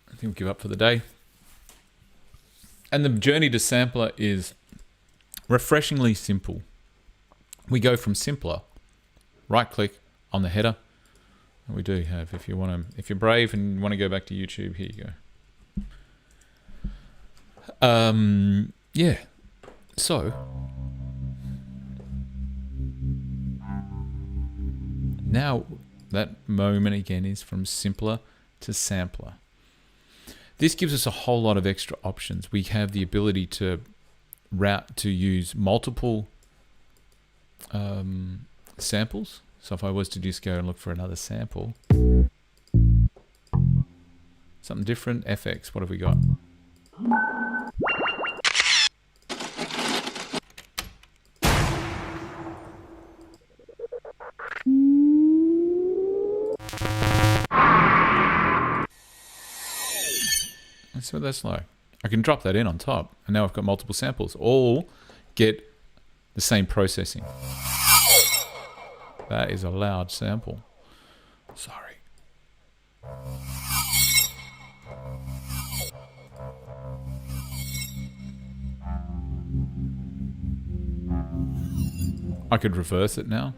I think we'll give up for the day. And the journey to sampler is refreshingly simple. We go from simpler, right click on the header. And we do have, if you're brave and want to go back to YouTube, here you go. Yeah. So now that moment again is from simpler to sampler. This gives us a whole lot of extra options. We have the ability to use multiple samples. So if I was to just go and look for another sample, something different, FX, what have we got? Let's see what that's like. I can drop that in on top, and now I've got multiple samples, all get the same processing. That is a loud sample. Sorry. I could reverse it now.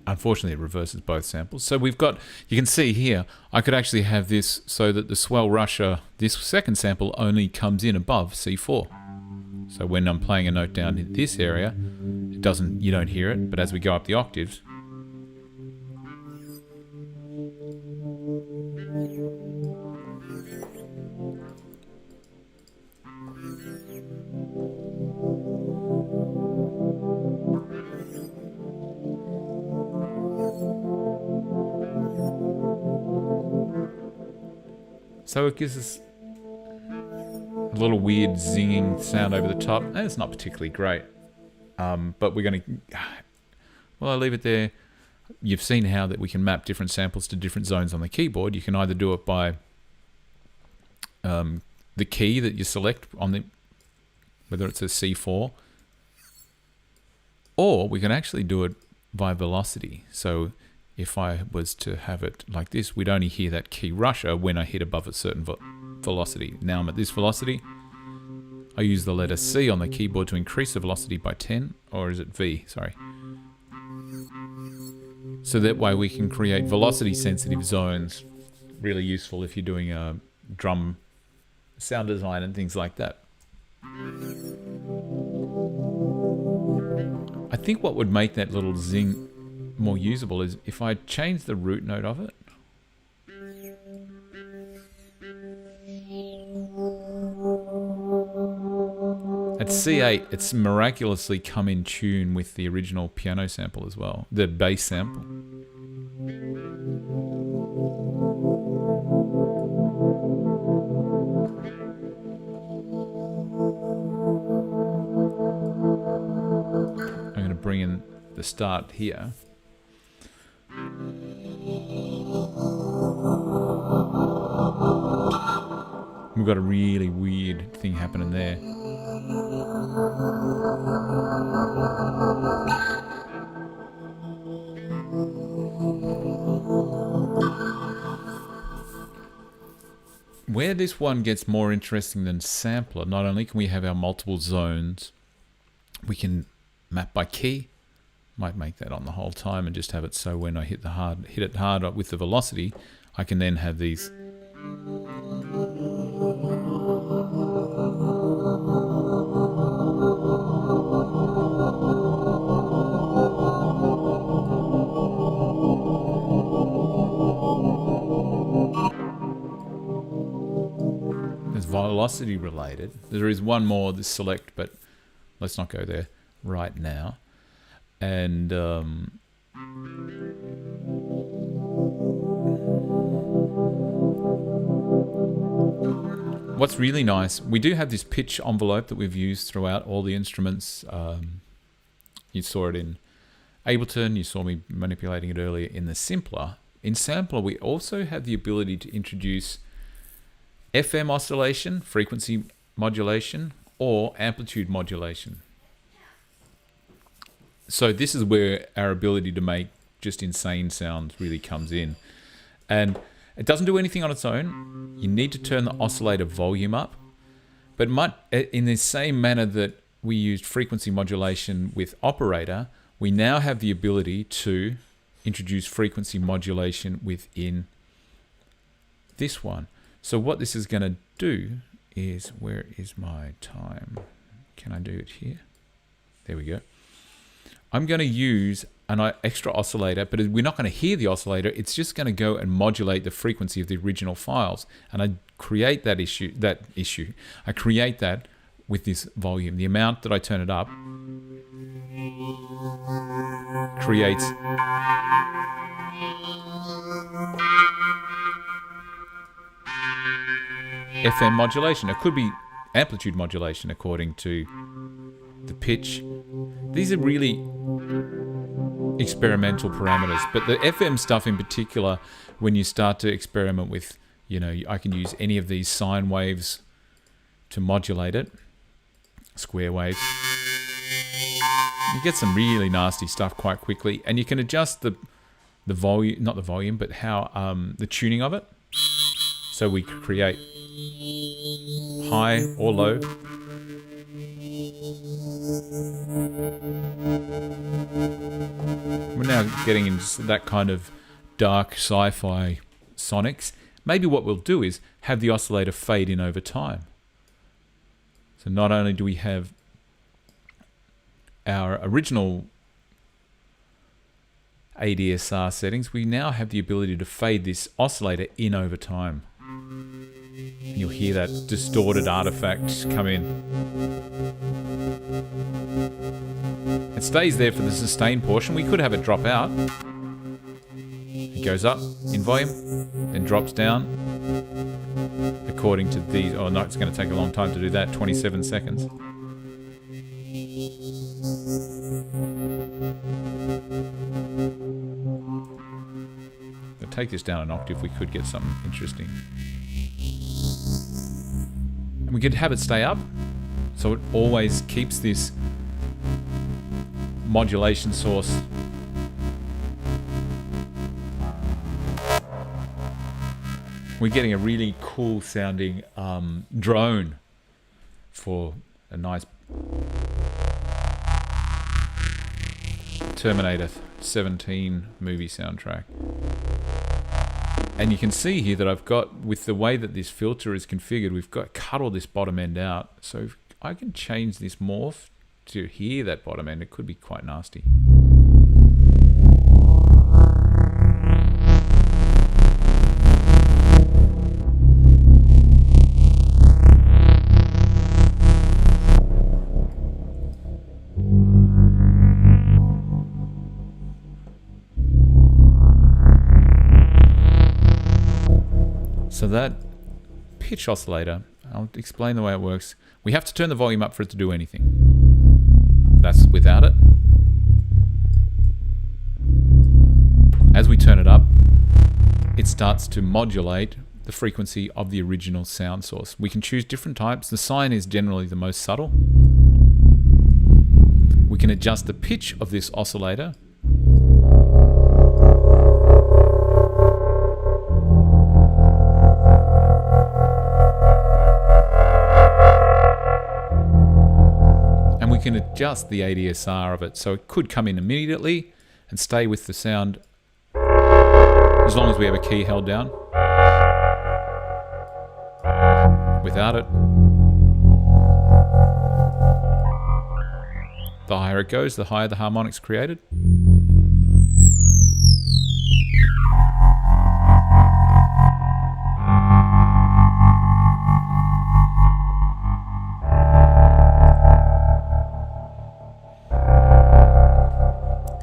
Unfortunately, it reverses both samples. So we've got, you can see here, I could actually have this so that the swell rusher, this second sample only comes in above C4. So when I'm playing a note down in this area, you don't hear it, but as we go up the octaves, so it gives us a little weird zinging sound over the top. And it's not particularly great, but we're going to, well, I'll leave it there. You've seen how that we can map different samples to different zones on the keyboard. You can either do it by the key that you select on the, whether it's a C4, or we can actually do it by velocity. So if I was to have it like this, we'd only hear that key rusher when I hit above a certain velocity. Now I'm at this velocity. I use the letter C on the keyboard to increase the velocity by 10, or is it V? Sorry. So that way we can create velocity sensitive zones. Really useful if you're doing a drum sound design and things like that. I think what would make that little zing more usable is if I change the root note of it. At C8, it's miraculously come in tune with the original piano sample as well, the bass sample. I'm going to bring in the start here. We've got a really weird thing happening there. Where this one gets more interesting than sampler, not only can we have our multiple zones, we can map by key. Might make that on the whole time and just have it so when I hit it hard with the velocity, I can then have these. It's velocity related. There is one more, this select, but let's not go there right now. And what's really nice, we do have this pitch envelope that we've used throughout all the instruments. You saw it in Ableton, you saw me manipulating it earlier in the simpler. In sampler, we also have the ability to introduce FM oscillation, frequency modulation, or amplitude modulation. So this is where our ability to make just insane sounds really comes in. And it doesn't do anything on its own. You need to turn the oscillator volume up. But in the same manner that we used frequency modulation with operator, we now have the ability to introduce frequency modulation within this one. So what this is going to do is, where is my time? Can I do it here? There we go. I'm going to use an extra oscillator, but we're not going to hear the oscillator. It's just going to go and modulate the frequency of the original files. And I create that issue. I create that with this volume. The amount that I turn it up creates FM modulation. It could be amplitude modulation according to the pitch. These are really experimental parameters, but the FM stuff in particular, when you start to experiment with, I can use any of these sine waves to modulate it, square waves. You get some really nasty stuff quite quickly, and you can adjust the volume, not the volume, but how the tuning of it. So we create high or low. We're now getting into that kind of dark sci-fi sonics. Maybe what we'll do is have the oscillator fade in over time. So not only do we have our original ADSR settings, we now have the ability to fade this oscillator in over time. And you'll hear that distorted artifact come in. It stays there for the sustain portion. We could have it drop out. It goes up in volume, then drops down according to these. Oh no, it's going to take a long time to do that, 27 seconds. I'll take this down an octave, we could get something interesting. And we could have it stay up, so it always keeps this modulation source. We're getting a really cool sounding drone for a nice Terminator 17 movie soundtrack. And you can see here that I've got, with the way that this filter is configured, we've got cut all this bottom end out. So I can change this morph to hear that bottom end. It could be quite nasty. So that pitch oscillator, I'll explain the way it works. We have to turn the volume up for it to do anything. That's without it. As we turn it up, it starts to modulate the frequency of the original sound source. We can choose different types. The sine is generally the most subtle. We can adjust the pitch of this oscillator. We can adjust the ADSR of it, so it could come in immediately and stay with the sound as long as we have a key held down. Without it, the higher it goes, the higher the harmonics created.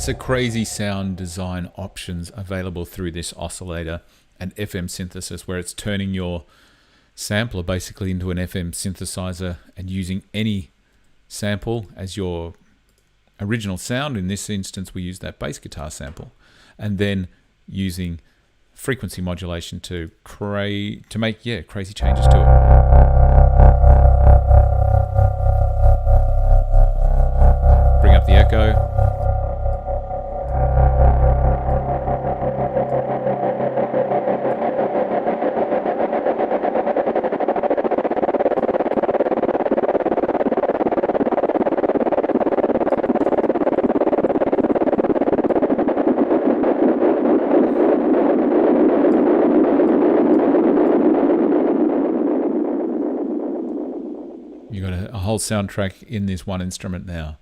So crazy sound design options available through this oscillator and FM synthesis, where it's turning your sampler basically into an FM synthesizer and using any sample as your original sound. In this instance, we use that bass guitar sample, and then using frequency modulation to make crazy changes to it. Bring up the echo. whole soundtrack in this one instrument now.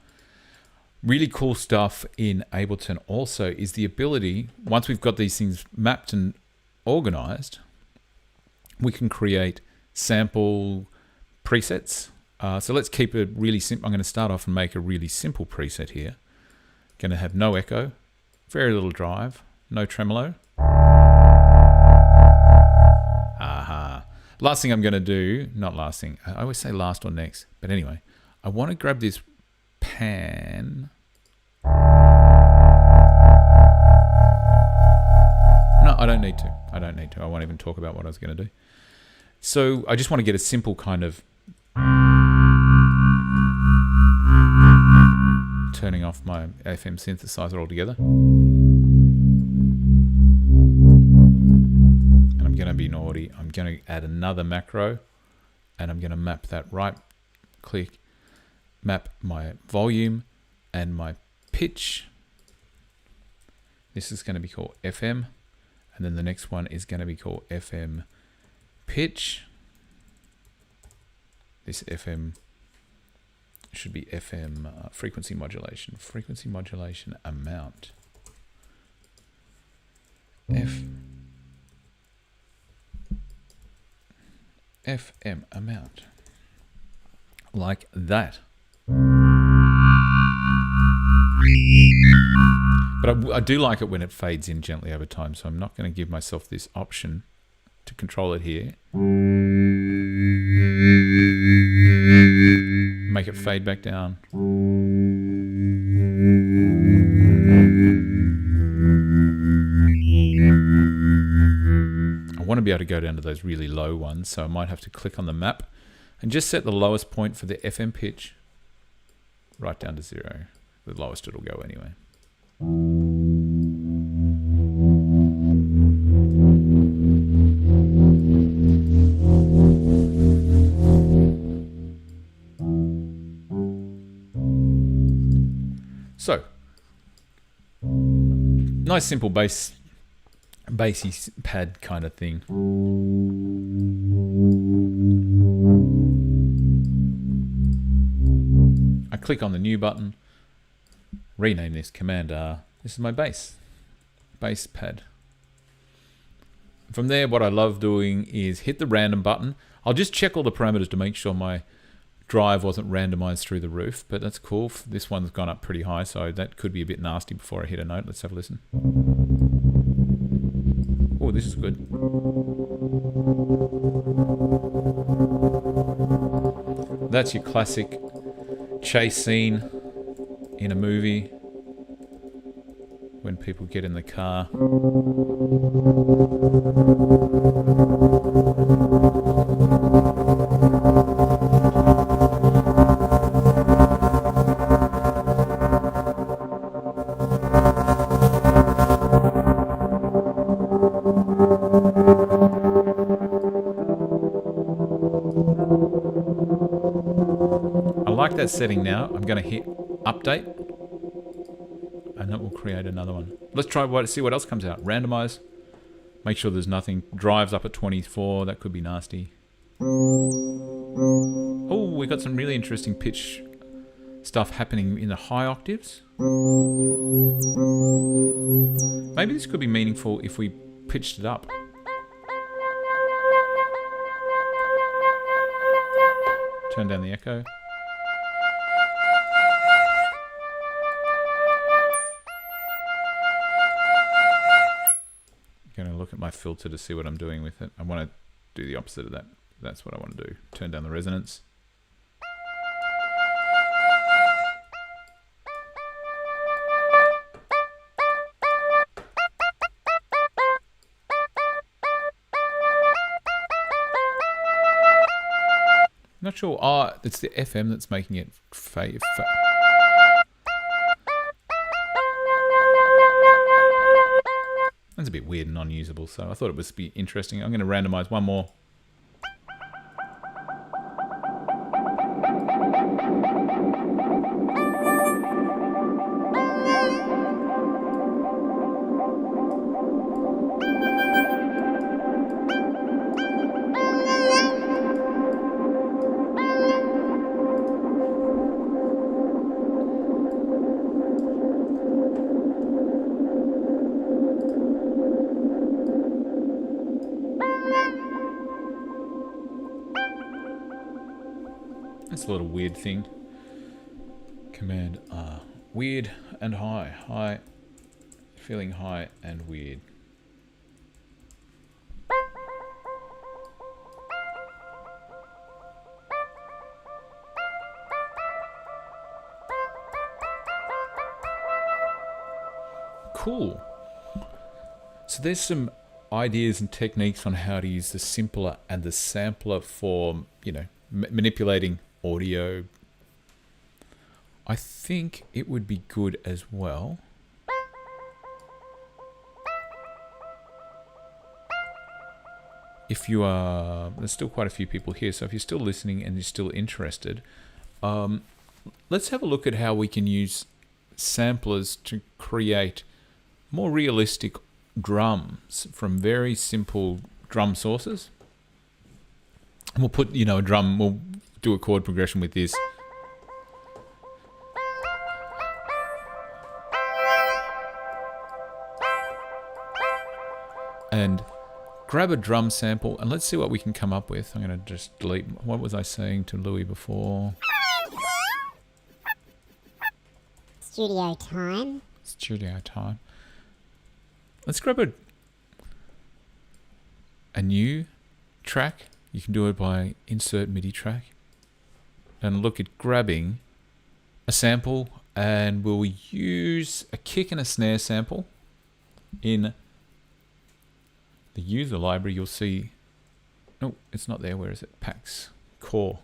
Really cool stuff in Ableton also is the ability, once we've got these things mapped and organized, we can create sample presets. So let's keep it really simple. I'm going to start off and make a really simple preset here. Going to have no echo, very little drive, no tremolo. Aha. Last thing I'm going to do, not last thing, I always say last or next, but anyway, I want to grab this pan. No, I don't need to. I don't need to. I won't even talk about what I was going to do. So I just want to get a simple kind of turning off my FM synthesizer altogether. And I'm going to be naughty. I'm going to add another macro, and I'm going to map that right click, map my volume and my pitch. This is going to be called FM, and then the next one is going to be called FM pitch. This FM should be FM frequency modulation amount. FM amount. Like that. But I do like it when it fades in gently over time, so I'm not going to give myself this option to control it here. Make it fade back down. I want to be able to go down to those really low ones, so I might have to click on the map and just set the lowest point for the FM pitch right down to 0. The lowest it'll go anyway. So, nice simple bassy pad kind of thing. I click on the new button, rename this Command R. This is my bass pad. From there, what I love doing is hit the random button. I'll just check all the parameters to make sure my drive wasn't randomized through the roof, but that's cool. This one's gone up pretty high, so that could be a bit nasty before I hit a note. Let's have a listen. Oh, this is good. That's your classic chase scene in a movie when people get in the car. I like that setting now. I'm going to hit update, and that will create another one. Let's try see what else comes out. Randomize. Make sure there's nothing. Drives up at 24. That could be nasty. Oh, we got some really interesting pitch stuff happening in the high octaves. Maybe this could be meaningful if we pitched it up. Turn down the echo. Going to look at my filter to see what I'm doing with it. I want to do the opposite of that. That's what I want to do. Turn down the resonance. Not sure. Oh, it's the FM that's making it fade. That's a bit weird and unusable, so I thought it would be interesting. I'm going to randomize one more. It's a little weird thing. Command R. Weird and high. High. Feeling high and weird. Cool. So there's some ideas and techniques on how to use the simpler and the sampler for, you know, manipulating audio. I think it would be good as well if you are, there's still quite a few people here, so if you're still listening and you're still interested, let's have a look at how we can use samplers to create more realistic drums from very simple drum sources. And we'll put, you know, a drum, we'll do a chord progression with this. And grab a drum sample and let's see what we can come up with. I'm going to just delete, what was I saying to Louis before? Studio time. Studio time. Let's grab a new track. You can do it by insert MIDI track. And look at grabbing a sample, and we'll use a kick and a snare sample. In the user library, you'll see, oh, it's not there. Where is it? Packs, core.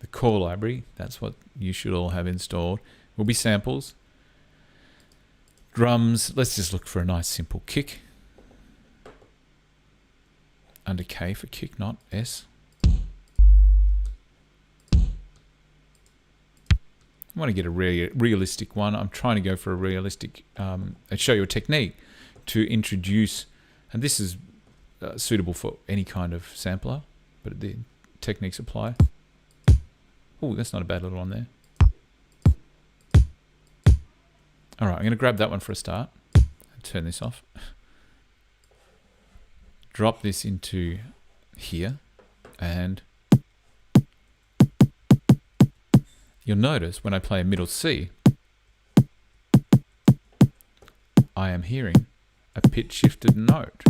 The core library, that's what you should all have installed, will be samples. Drums, let's just look for a nice simple kick. Under K for kick, not S. I want to get a realistic one. I'm trying to go for a realistic, and show you a technique to introduce, and this is suitable for any kind of sampler, but the techniques apply. Oh, that's not a bad little one there. All right, I'm going to grab that one for a start. Turn this off. Drop this into here, and you'll notice when I play a middle C, I am hearing a pitch shifted note.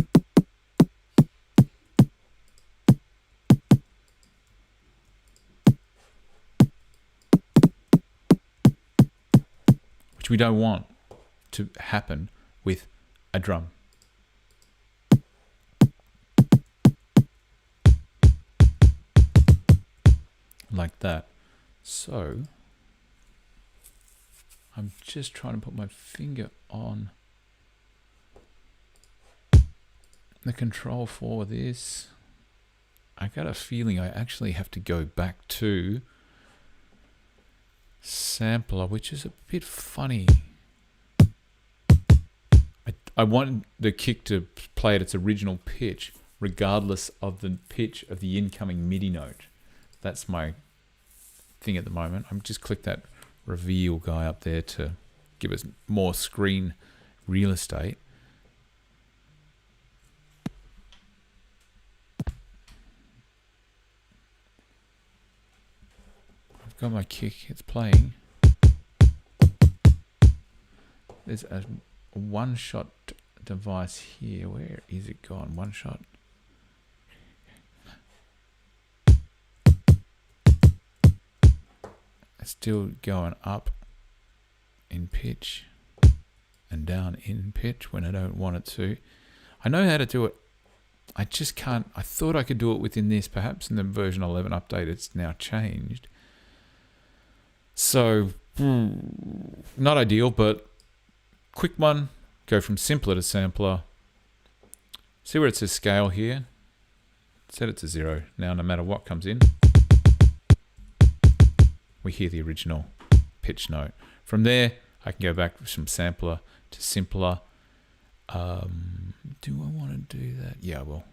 Which we don't want to happen with a drum. Like that. So I'm just trying to put my finger on the control for this. I got a feeling I actually have to go back to sampler, which is a bit funny. I want the kick to play at its original pitch regardless of the pitch of the incoming MIDI note. That's my thing at the moment. I'm just click that reveal guy up there to give us more screen real estate. I've got my kick, it's playing. There's a one-shot device here. Where is it gone? One shot. It's still going up in pitch and down in pitch when I don't want it to. I know how to do it. I just can't. I thought I could do it within this. Perhaps in the version 11 update it's now changed. So, not ideal, but quick one. Go from simpler to sampler. See where it says scale here? Set it to 0. Now, no matter what comes in, we hear the original pitch note. From there, I can go back from sampler to simpler. Do I want to do that? Yeah, I will.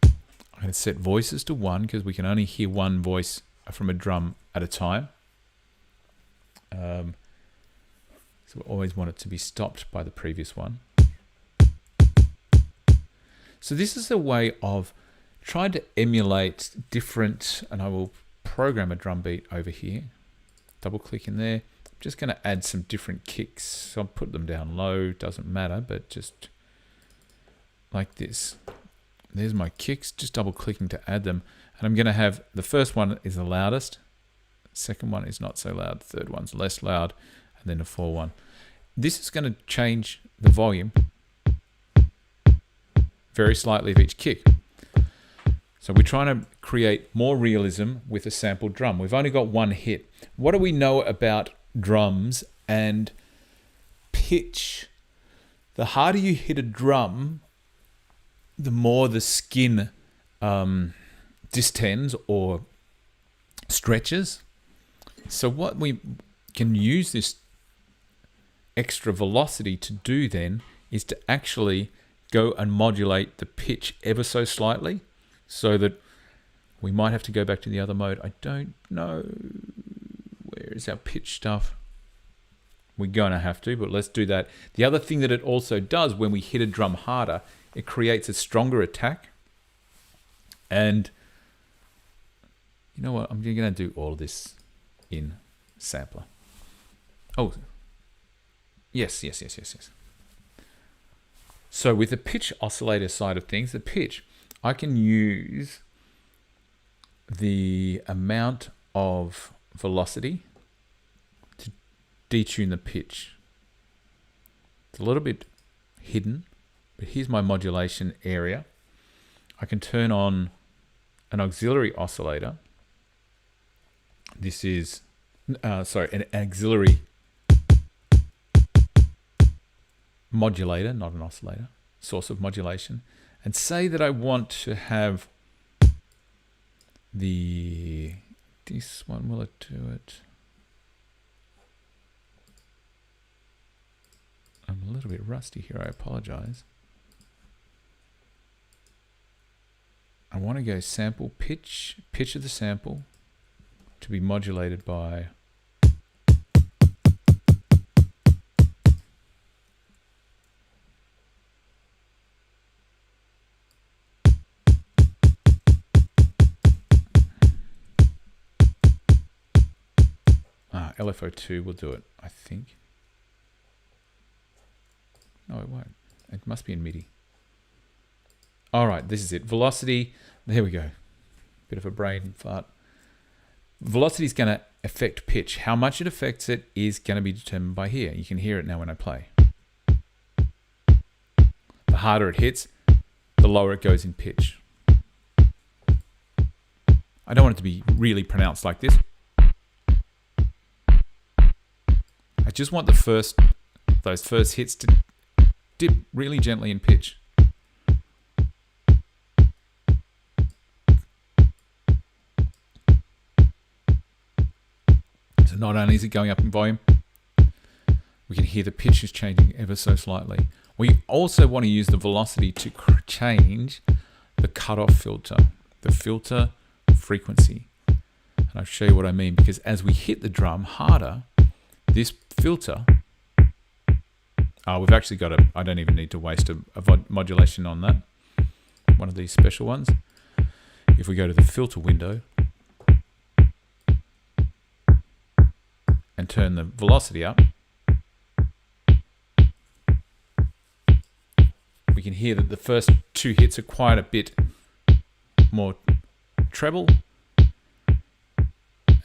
I'm going to set voices to 1 because we can only hear one voice from a drum at a time. So we always want it to be stopped by the previous one. So this is a way of tried to emulate different, and I will program a drum beat over here. Double click in there. I'm just going to add some different kicks. So I'll put them down low, doesn't matter, but just like this. There's my kicks, just double clicking to add them. And I'm going to have, the first one is the loudest. Second one is not so loud. Third one's less loud. And then the fourth one. This is going to change the volume very slightly of each kick. So we're trying to create more realism with a sampled drum. We've only got one hit. What do we know about drums and pitch? The harder you hit a drum, the more the skin distends or stretches. So what we can use this extra velocity to do then is to actually go and modulate the pitch ever so slightly, so that we might have to go back to the other mode. I don't know, where is our pitch stuff? We're gonna have to, but let's do that. The other thing that it also does when we hit a drum harder, it creates a stronger attack. And you know what? I'm gonna do all of this in sampler. Oh, yes. So with the pitch oscillator side of things, the pitch, I can use the amount of velocity to detune the pitch. It's a little bit hidden, but here's my modulation area. I can turn on an auxiliary oscillator. This is, an auxiliary modulator, not an oscillator, source of modulation. And say that I want to have this one, will it do it? I'm a little bit rusty here, I apologize. I want to go sample pitch of the sample to be modulated by LFO2 will do it, I think. No, it won't. It must be in MIDI. All right, this is it. Velocity, there we go. Bit of a brain fart. Velocity is going to affect pitch. How much it affects it is going to be determined by here. You can hear it now when I play. The harder it hits, the lower it goes in pitch. I don't want it to be really pronounced like this. I just want those first hits to dip really gently in pitch. So not only is it going up in volume, we can hear the pitch is changing ever so slightly. We also want to use the velocity to change the cutoff filter, the filter frequency. And I'll show you what I mean, because as we hit the drum harder, this filter, we've actually got I don't even need to waste a modulation on that. One of these special ones. If we go to the filter window and turn the velocity up, we can hear that the first two hits are quite a bit more treble.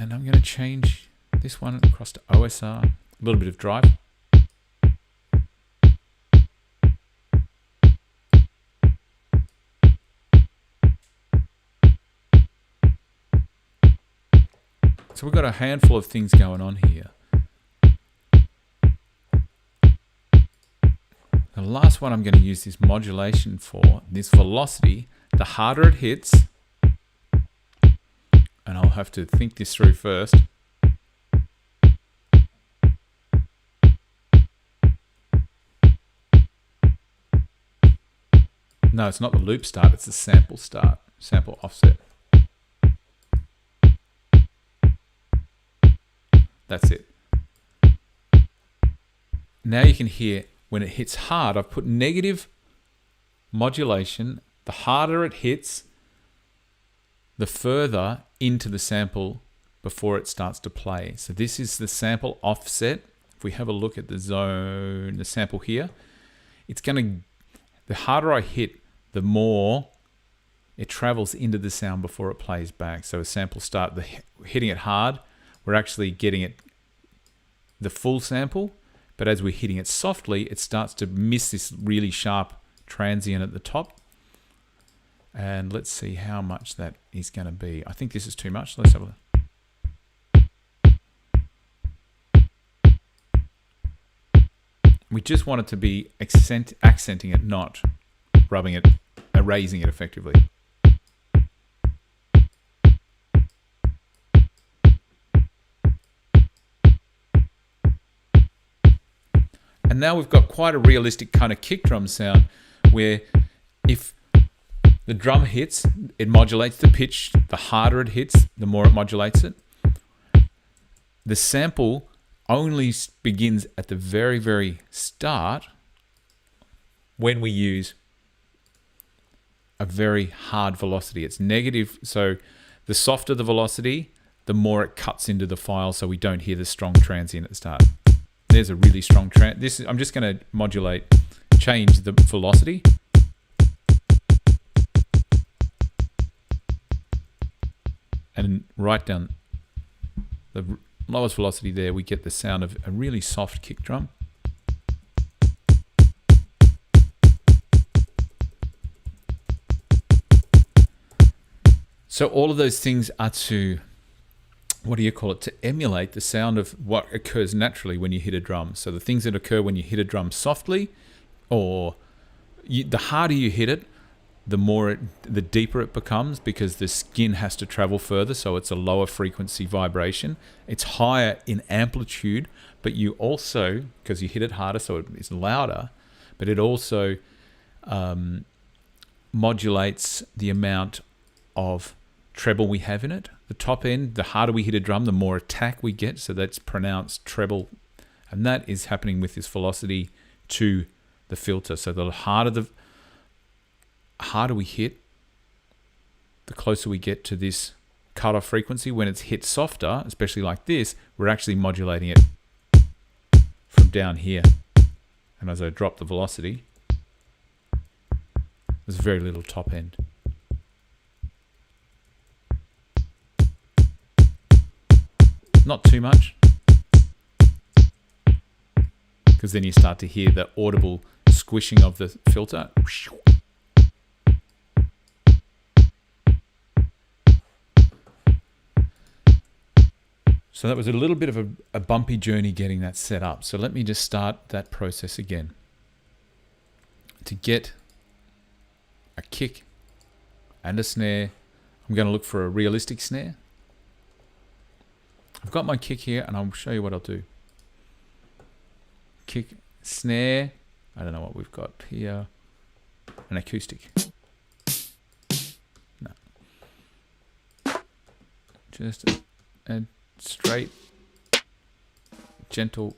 And I'm going to change this one across to OSR, a little bit of drive. So we've got a handful of things going on here. The last one I'm going to use this modulation for, this velocity, the harder it hits, and I'll have to think this through first. No, it's not the loop start, it's the sample start, sample offset. That's it. Now you can hear when it hits hard, I've put negative modulation. The harder it hits, the further into the sample before it starts to play. So this is the sample offset. If we have a look at the zone, the sample here, it's going to, the harder I hit, the more it travels into the sound before it plays back. So a sample hitting it hard, we're actually getting it the full sample, but as we're hitting it softly, it starts to miss this really sharp transient at the top. And let's see how much that is going to be. I think this is too much. Let's have a look. We just want it to be accenting it, not rubbing it, erasing it effectively. And now we've got quite a realistic kind of kick drum sound where if the drum hits, it modulates the pitch. The harder it hits, the more it modulates it. The sample only begins at the very, very start when we use a very hard velocity. It's negative, so the softer the velocity, the more it cuts into the file, so we don't hear the strong transient at the start. There's a really strong I'm just going to change the velocity. And right down the lowest velocity there, we get the sound of a really soft kick drum. So all of those things are to, to emulate the sound of what occurs naturally when you hit a drum. So the things that occur when you hit a drum softly, or the harder you hit it, the deeper it becomes, because the skin has to travel further, so it's a lower frequency vibration. It's higher in amplitude, but you also, because you hit it harder, so it's louder, but it also modulates the amount of treble we have in it. The top end, the harder we hit a drum, the more attack we get, so that's pronounced treble, and that is happening with this velocity to the filter. So the harder we hit, the closer we get to this cutoff frequency. When it's hit softer, especially like this, we're actually modulating it from down here. And as I drop the velocity, there's very little top end. Not too much, because then you start to hear the audible squishing of the filter. So that was a little bit of a bumpy journey getting that set up. So let me just start that process again. To get a kick and a snare, I'm going to look for a realistic snare. I've got my kick here, and I'll show you what I'll do. Kick, snare, I don't know what we've got here, an acoustic. No. Just a straight, gentle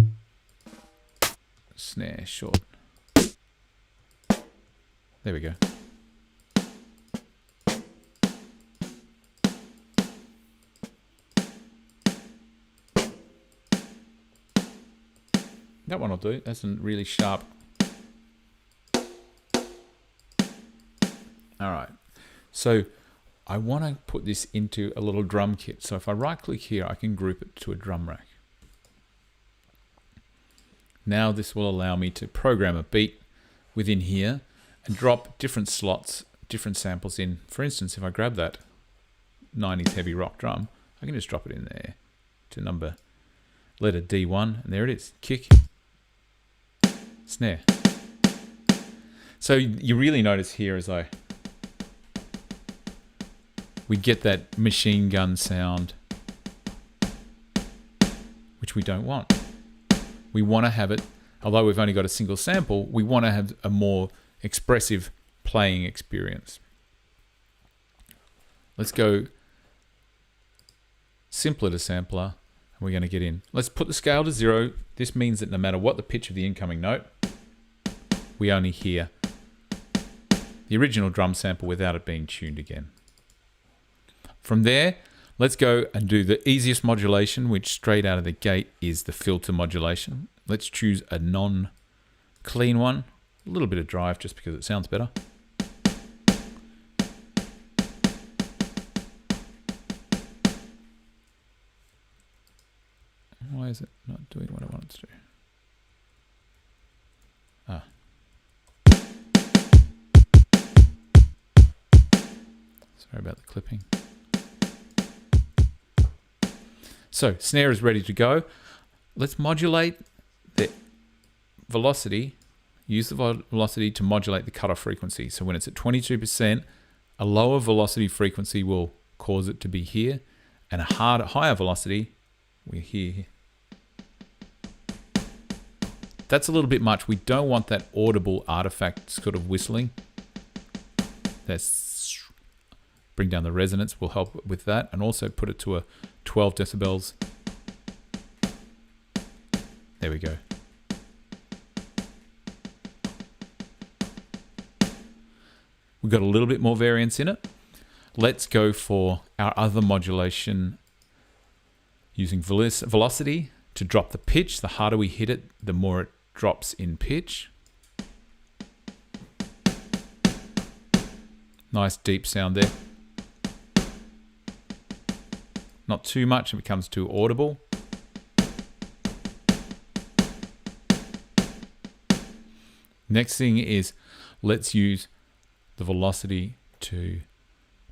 snare, short. There we go. That one will do. That's a really sharp. All right. So I want to put this into a little drum kit. So if I right click here, I can group it to a drum rack. Now this will allow me to program a beat within here and drop different slots, different samples in. For instance, if I grab that 90s heavy rock drum, I can just drop it in there to letter D1, and there it is. Kick, snare. So you really notice here as we get that machine gun sound, which we don't want. We want to have it, although we've only got a single sample, we want to have a more expressive playing experience. Let's go simpler to sampler, and we're going to get in. Let's put the scale to 0. This means that no matter what the pitch of the incoming note, we only hear the original drum sample without it being tuned again. From there, let's go and do the easiest modulation, which straight out of the gate is the filter modulation. Let's choose a non-clean one. A little bit of drive just because it sounds better. Why is it not doing what I want it to do? Ah. Sorry about the clipping. So, snare is ready to go. Let's modulate the velocity. Use the velocity to modulate the cutoff frequency. So when it's at 22%, a lower velocity frequency will cause it to be here, and a higher velocity, we're here. That's a little bit much. We don't want that audible artifact sort of whistling. That's bring down the resonance will help with that, and also put it to a 12 decibels. There we go. We've got a little bit more variance in it. Let's go for our other modulation using velocity to drop the pitch. The harder we hit it, the more it drops in pitch. Nice deep sound there. Not too much, it becomes too audible. Next thing is, let's use the velocity to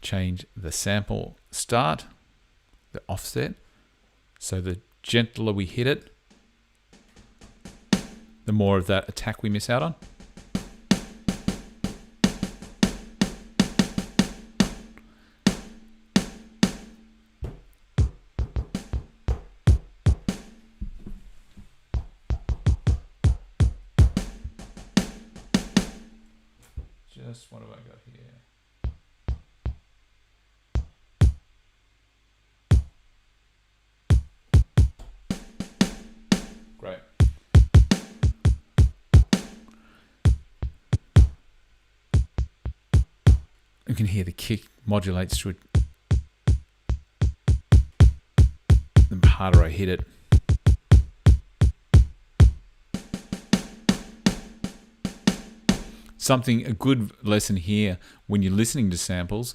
change the sample start, the offset. So the gentler we hit it, the more of that attack we miss out on. Just what have I got here? Great. You can hear the kick modulates through it. The harder I hit it. A good lesson here when you're listening to samples,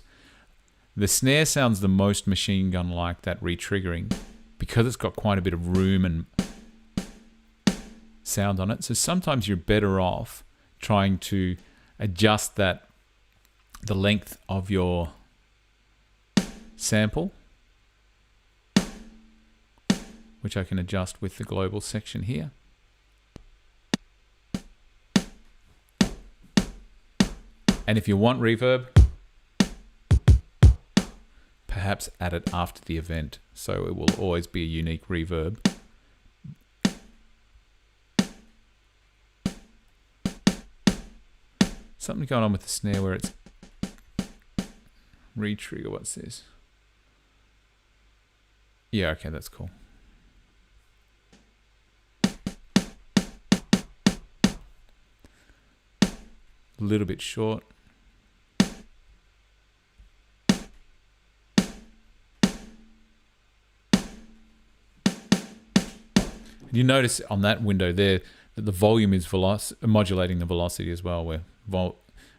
the snare sounds the most machine gun like, that re-triggering, because it's got quite a bit of room and sound on it. So sometimes you're better off trying to adjust the length of your sample, which I can adjust with the global section here. And if you want reverb, perhaps add it after the event, so it will always be a unique reverb. Something going on with the snare where it's re-trigger. What's this? Yeah, okay, that's cool. A little bit short. You notice on that window there that the volume is modulating the velocity as well, where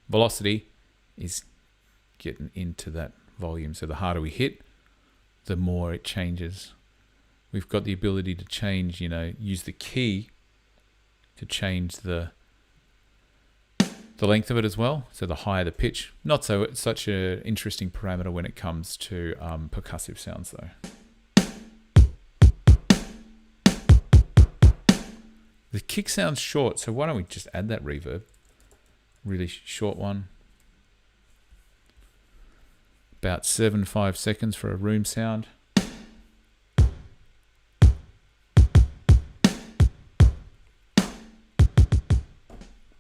velocity is getting into that volume. So the harder we hit, the more it changes. We've got the ability to change, use the key to change the length of it as well. So the higher the pitch. Not such an interesting parameter when it comes to percussive sounds though. The kick sounds short, so why don't we just add that reverb? Really short one. About 7-5 seconds for a room sound.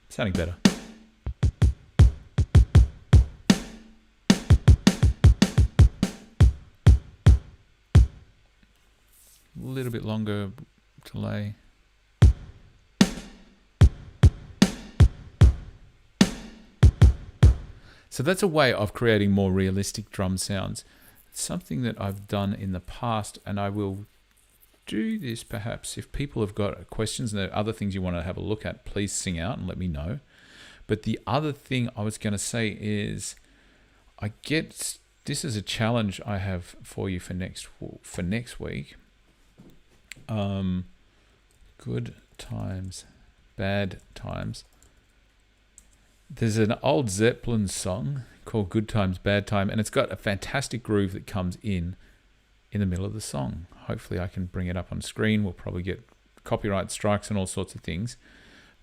Sounding better. A little bit longer delay. So that's a way of creating more realistic drum sounds. something that I've done in the past, and I will do this perhaps if people have got questions and there are other things you want to have a look at, please sing out and let me know. But the other thing I was going to say is this is a challenge I have for you for next week. Good times, bad times. There's an old Zeppelin song called Good Times, Bad Time, and it's got a fantastic groove that comes in the middle of the song. Hopefully I can bring it up on screen. We'll probably get copyright strikes and all sorts of things.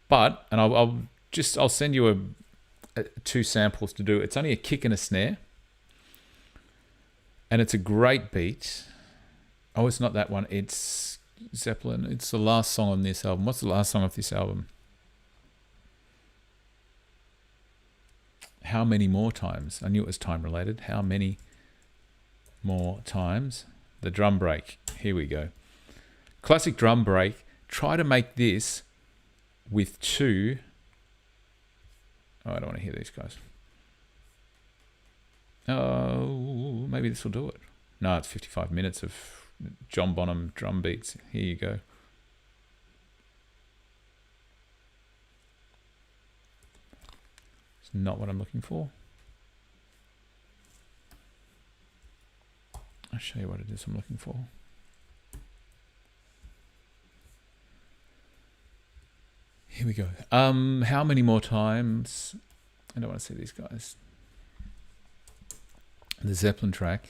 But, and I'll send you two samples to do. It's only a kick and a snare. And it's a great beat. Oh, it's not that one. It's Zeppelin. It's the last song on this album. What's the last song of this album? How Many More Times? I knew it was time related. How Many More Times? The drum break. Here we go. Classic drum break. Try to make this with two. Oh, I don't want to hear these guys. Oh, maybe this will do it. No, it's 55 minutes of John Bonham drum beats. Here you go. It's not what I'm looking for. I'll show you what it is I'm looking for. Here we go. How many more times? I don't want to see these guys. The Zeppelin track,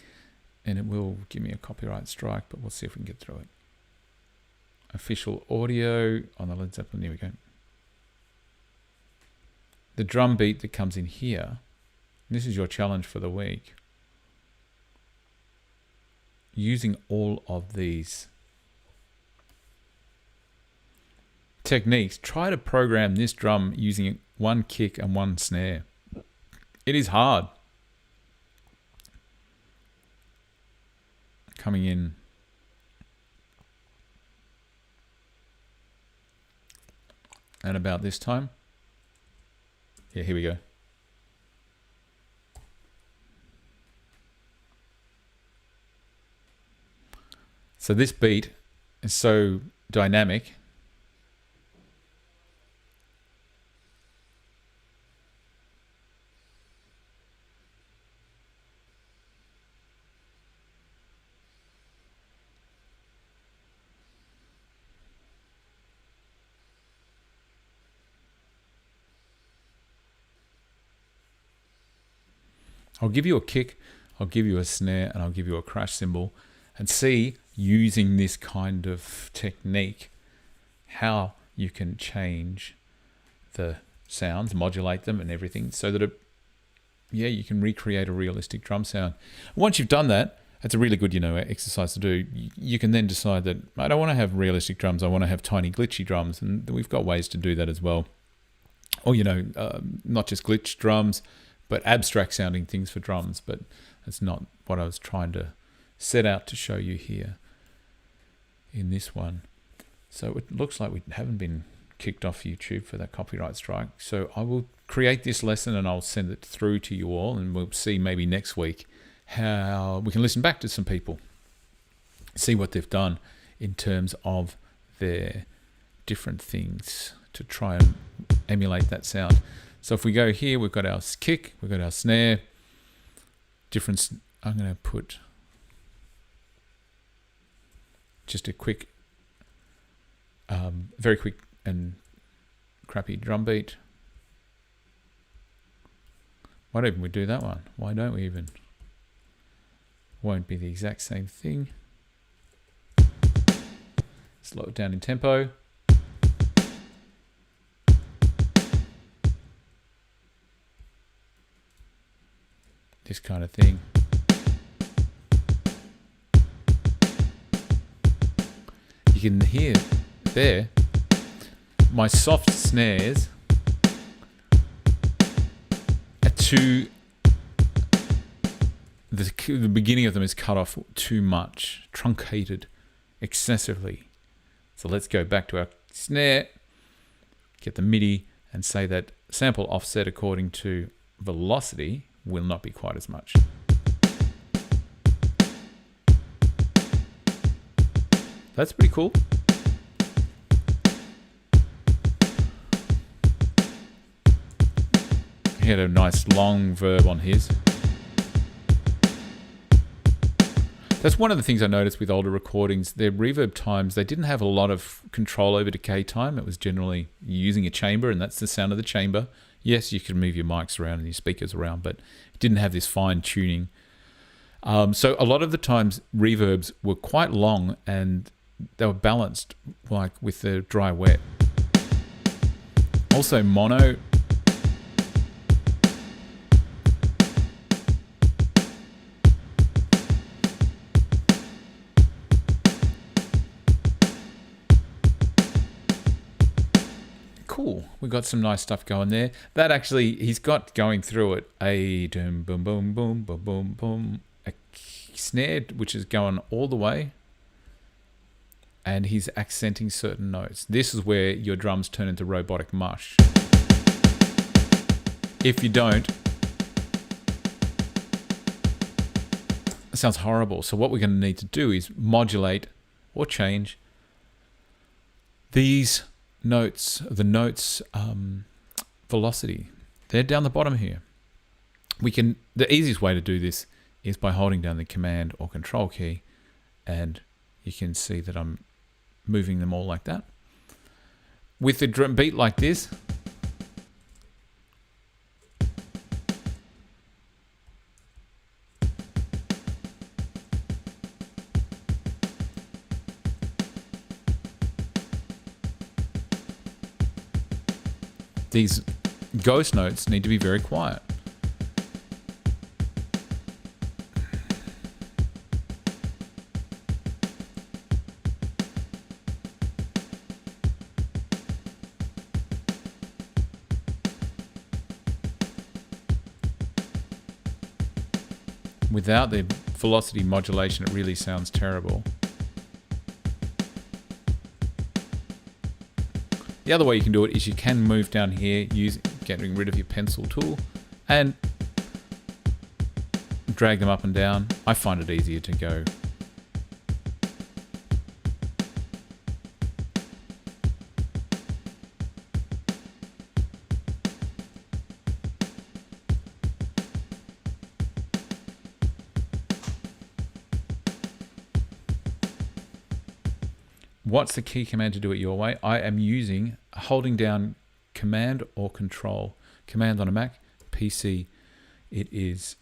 and it will give me a copyright strike, but we'll see if we can get through it. Official audio on the Led Zeppelin. Here we go. The drum beat that comes in here. This is your challenge for the week. Using all of these techniques, try to program this drum using one kick and one snare. It is hard. Coming in at about this time. Yeah, here we go. So this beat is so dynamic. I'll give you a kick, I'll give you a snare, and I'll give you a crash cymbal, and see, using this kind of technique, how you can change the sounds, modulate them and everything, so that you can recreate a realistic drum sound. Once you've done that, that's a really good, exercise to do. You can then decide that I don't want to have realistic drums, I want to have tiny glitchy drums, and we've got ways to do that as well. Or, not just glitch drums, but abstract sounding things for drums, but that's not what I was trying to set out to show you here in this one. So it looks like we haven't been kicked off YouTube for that copyright strike. So I will create this lesson and I'll send it through to you all, and we'll see maybe next week how we can listen back to some people, see what they've done in terms of their different things to try and emulate that sound. So if we go here, we've got our kick, we've got our snare, I'm going to put just a quick, very quick and crappy drum beat. Why don't we do that one? Why don't we even? Won't be the exact same thing. Slow it down in tempo. This kind of thing. You can hear there my soft snares are the beginning of them is cut off too much, truncated excessively. So let's go back to our snare, get the MIDI, and say that sample offset according to velocity will not be quite as much. That's pretty cool. He had a nice long verb on his. That's one of the things I noticed with older recordings. Their reverb times, they didn't have a lot of control over decay time. It was generally using a chamber, and that's the sound of the chamber. Yes, you could move your mics around and your speakers around, but it didn't have this fine tuning. So a lot of the times, reverbs were quite long, and they were balanced like with the dry wet. Also, mono. Cool. We got some nice stuff going there. That actually, he's got going through it a boom, boom, boom, boom, boom, boom, boom, a snare which is going all the way, and he's accenting certain notes. This is where your drums turn into robotic mush. If you don't, it sounds horrible. So what we're going to need to do is modulate or change these notes, the notes velocity. They're down the bottom here. The easiest way to do this is by holding down the command or control key, and you can see that I'm moving them all like that. With the drum beat like this, these ghost notes need to be very quiet. Without the velocity modulation, it really sounds terrible. The other way you can do it is you can move down here, getting rid of your pencil tool, and drag them up and down. I find it easier to go. What's the key command to do it your way? I am using holding down command or control. Command on a Mac, PC, it is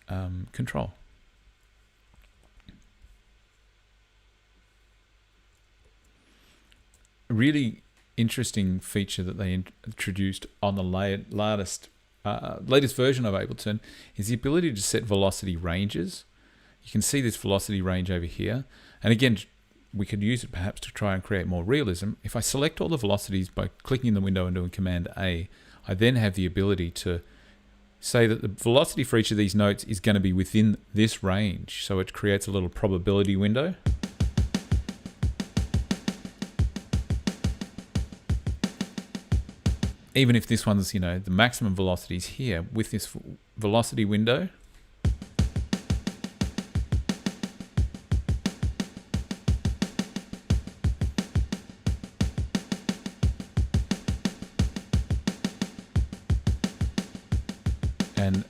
control. A really interesting feature that they introduced on the latest version of Ableton is the ability to set velocity ranges. You can see this velocity range over here. And again, we could use it perhaps to try and create more realism. If I select all the velocities by clicking in the window and doing Command A, I then have the ability to say that the velocity for each of these notes is going to be within this range. So it creates a little probability window. Even if this one's, the maximum velocity is here, with this velocity window, and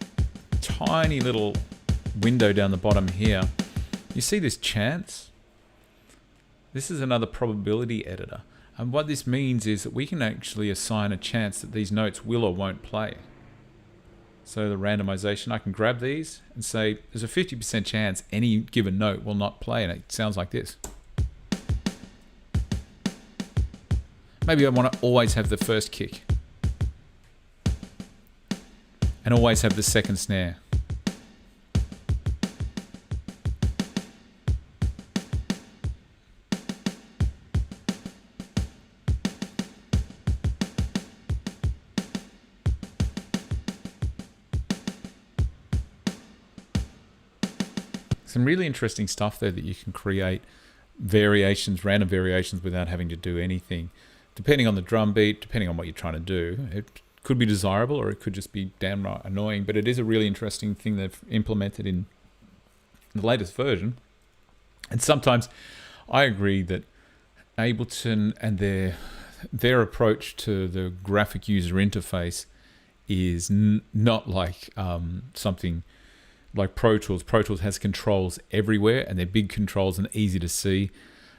tiny little window down the bottom here, you see this chance? This is another probability editor. And what this means is that we can actually assign a chance that these notes will or won't play. So the randomization, I can grab these and say there's a 50% chance any given note will not play, and it sounds like this. Maybe I want to always have the first kick and always have the second snare. Some really interesting stuff there that you can create variations, random variations, without having to do anything. Depending on the drum beat, depending on what you're trying to do, it could be desirable or it could just be downright annoying, but it is a really interesting thing they've implemented in the latest version. And sometimes I agree that Ableton and their approach to the graphic user interface is not like something like Pro Tools. Pro Tools has controls everywhere, and they're big controls and easy to see.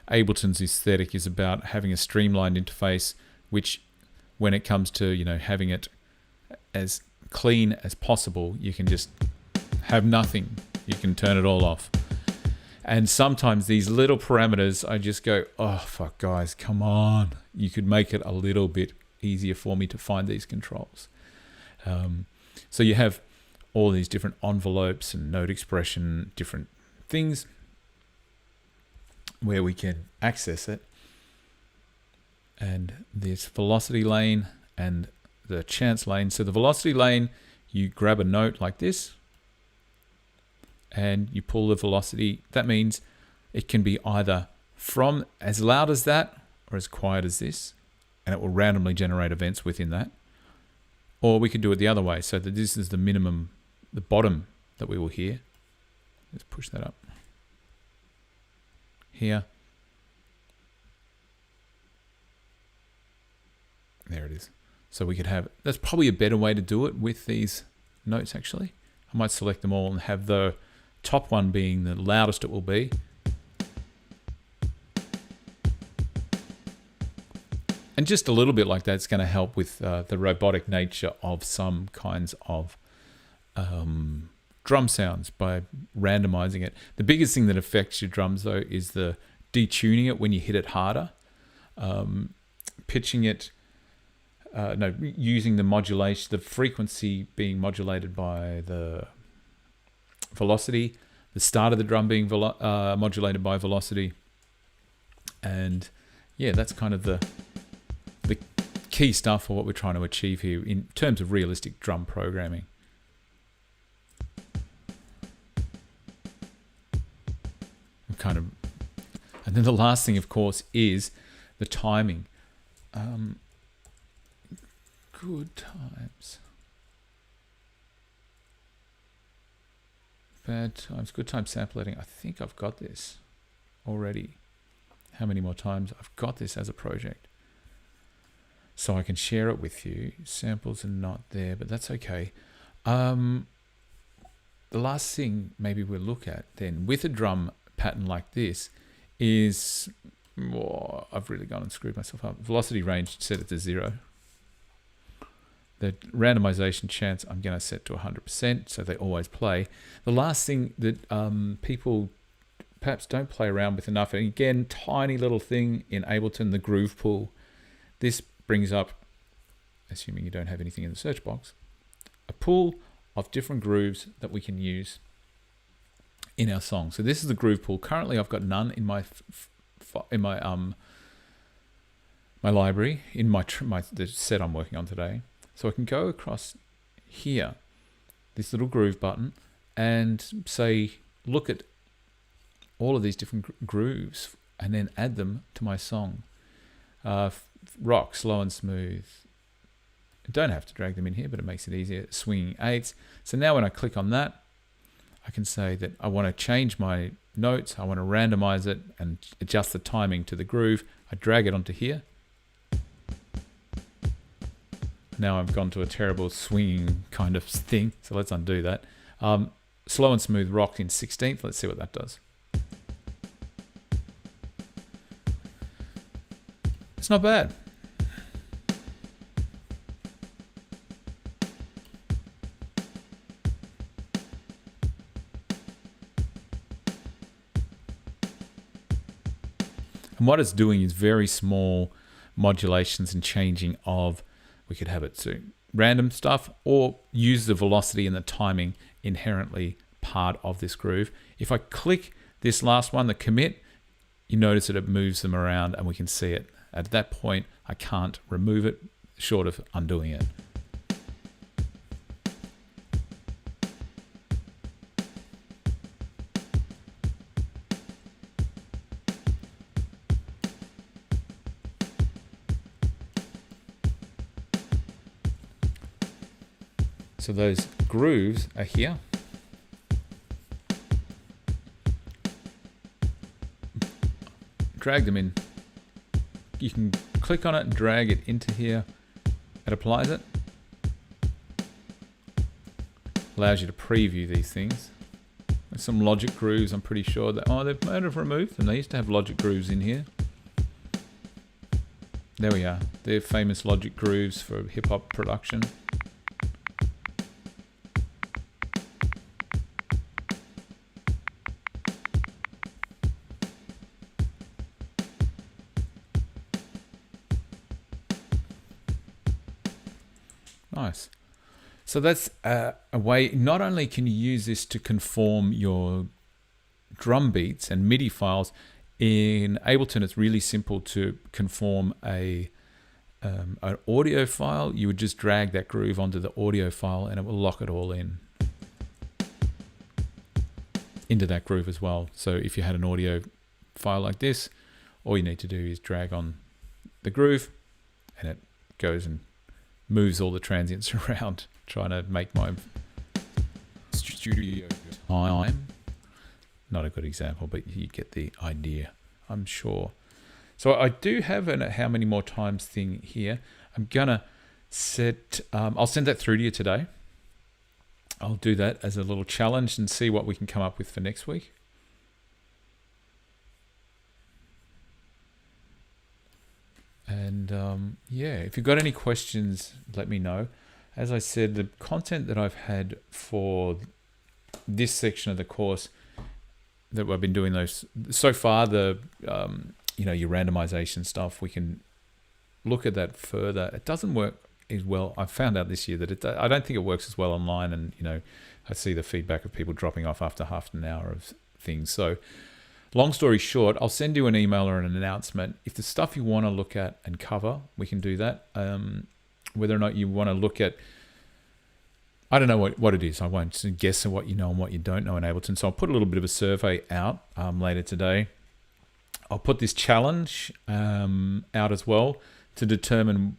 Ableton's aesthetic is about having a streamlined interface, which, when it comes to having it as clean as possible, you can just have nothing. You can turn it all off. And sometimes these little parameters, I just go, oh fuck, guys, come on! You could make it a little bit easier for me to find these controls. So you have all these different envelopes and note expression, different things where we can access it. And this velocity lane and the chance lane. So the velocity lane, you grab a note like this and you pull the velocity. That means it can be either from as loud as that or as quiet as this, and it will randomly generate events within that. Or we could do it the other way, so that this is the minimum, the bottom that we will hear. Let's push that up. Here. There it is. So we could have, that's probably a better way to do it with these notes actually. I might select them all and have the top one being the loudest it will be. And just a little bit like that, it's going to help with the robotic nature of some kinds of drum sounds by randomizing it. The biggest thing that affects your drums though is the detuning it when you hit it harder, pitching it, using the modulation, the frequency being modulated by the velocity, the start of the drum being modulated by velocity, and yeah, that's kind of the key stuff for what we're trying to achieve here in terms of realistic drum programming. And then the last thing, of course, is the timing. Good times. Bad times. Good time sample editing. I think I've got this already. How many more times? I've got this as a project. So I can share it with you. Samples are not there, but that's okay. The last thing maybe we'll look at then with a drum pattern like this is, I've really gone and screwed myself up. Velocity range, set it to 0. The randomization chance, I'm going to set to 100%, so they always play. The last thing that people perhaps don't play around with enough, and again, tiny little thing in Ableton, the groove pool. This brings up, assuming you don't have anything in the search box, a pool of different grooves that we can use in our song. So this is the groove pool. Currently, I've got none in my my library, in the set I'm working on today. So I can go across here, this little groove button, and say, look at all of these different grooves, and then add them to my song. Rock, slow and smooth. I don't have to drag them in here, but it makes it easier. Swinging eights. So now when I click on that, I can say that I want to change my notes. I want to randomize it and adjust the timing to the groove. I drag it onto here. Now I've gone to a terrible swinging kind of thing. So let's undo that. Slow and smooth rock in 16th. Let's see what that does. It's not bad. And what it's doing is very small modulations and changing of, we could have it to random stuff or use the velocity and the timing inherently part of this groove. If I click this last one, the commit, you notice that it moves them around and we can see it. At that point, I can't remove it short of undoing it. So those grooves are here. Drag them in you can click on it and drag it into here. It applies it. Allows you to preview these things. There's some logic grooves, I'm pretty sure that, oh, they've might have removed them. They used to have logic grooves in here. There we are. They're famous logic grooves for hip hop production. Nice. So that's a way, not only can you use this to conform your drum beats and MIDI files, in Ableton it's really simple to conform an audio file. You would just drag that groove onto the audio file and it will lock it all into that groove as well. So if you had an audio file like this, all you need to do is drag on the groove and it goes and moves all the transients around, trying to make my studio time. Not a good example, but you get the idea, I'm sure. So I do have a how many more times thing here. I'm gonna set, I'll send that through to you today. I'll do that as a little challenge and see what we can come up with for next week. And yeah, if you've got any questions, let me know. As I said, the content that I've had for this section of the course that I've been doing those so far, the you know, your randomization stuff, we can look at that further. It doesn't work as well. I found out this year that I don't think it works as well online, and you know, I see the feedback of people dropping off after half an hour of things. So long story short, I'll send you an email or an announcement. If the stuff you want to look at and cover, we can do that. Whether or not you want to look at, I don't know what it is. I won't guess at what you know and what you don't know in Ableton. So I'll put a little bit of a survey out later today. I'll put this challenge out as well to determine,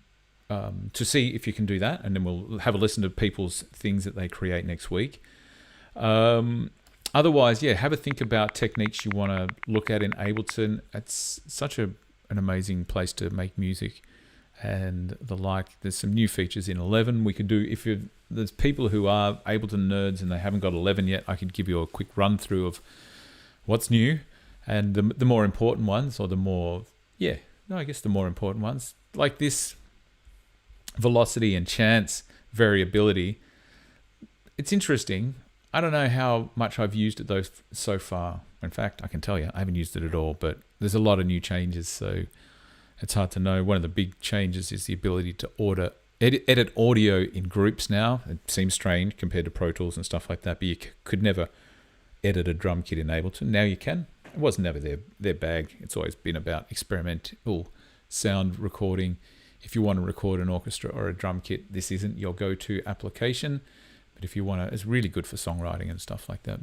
to see if you can do that. And then we'll have a listen to people's things that they create next week. Otherwise, yeah, have a think about techniques you want to look at in Ableton. It's such an amazing place to make music and the like. There's some new features in 11 we could do. If there's people who are Ableton nerds and they haven't got 11 yet, I could give you a quick run through of what's new and the more important ones, or the more, yeah, no, I guess the more important ones, like this velocity and chance variability. It's interesting. I don't know how much I've used it though so far. In fact, I can tell you, I haven't used it at all, but there's a lot of new changes, so it's hard to know. One of the big changes is the ability to edit audio in groups now. It seems strange compared to Pro Tools and stuff like that, but you could never edit a drum kit in Ableton. Now you can. It was never their bag. It's always been about experimental sound recording. If you want to record an orchestra or a drum kit, this isn't your go-to application. But if you want to, it's really good for songwriting and stuff like that.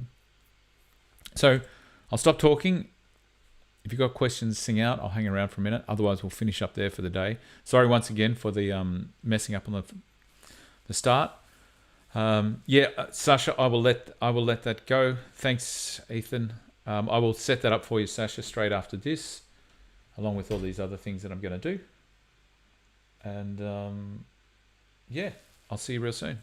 So I'll stop talking. If you've got questions, sing out. I'll hang around for a minute. Otherwise, we'll finish up there for the day. Sorry once again for the messing up on the start. Yeah, Sasha, I will let that go. Thanks, Ethan. I will set that up for you, Sasha, straight after this, along with all these other things that I'm going to do. And yeah, I'll see you real soon.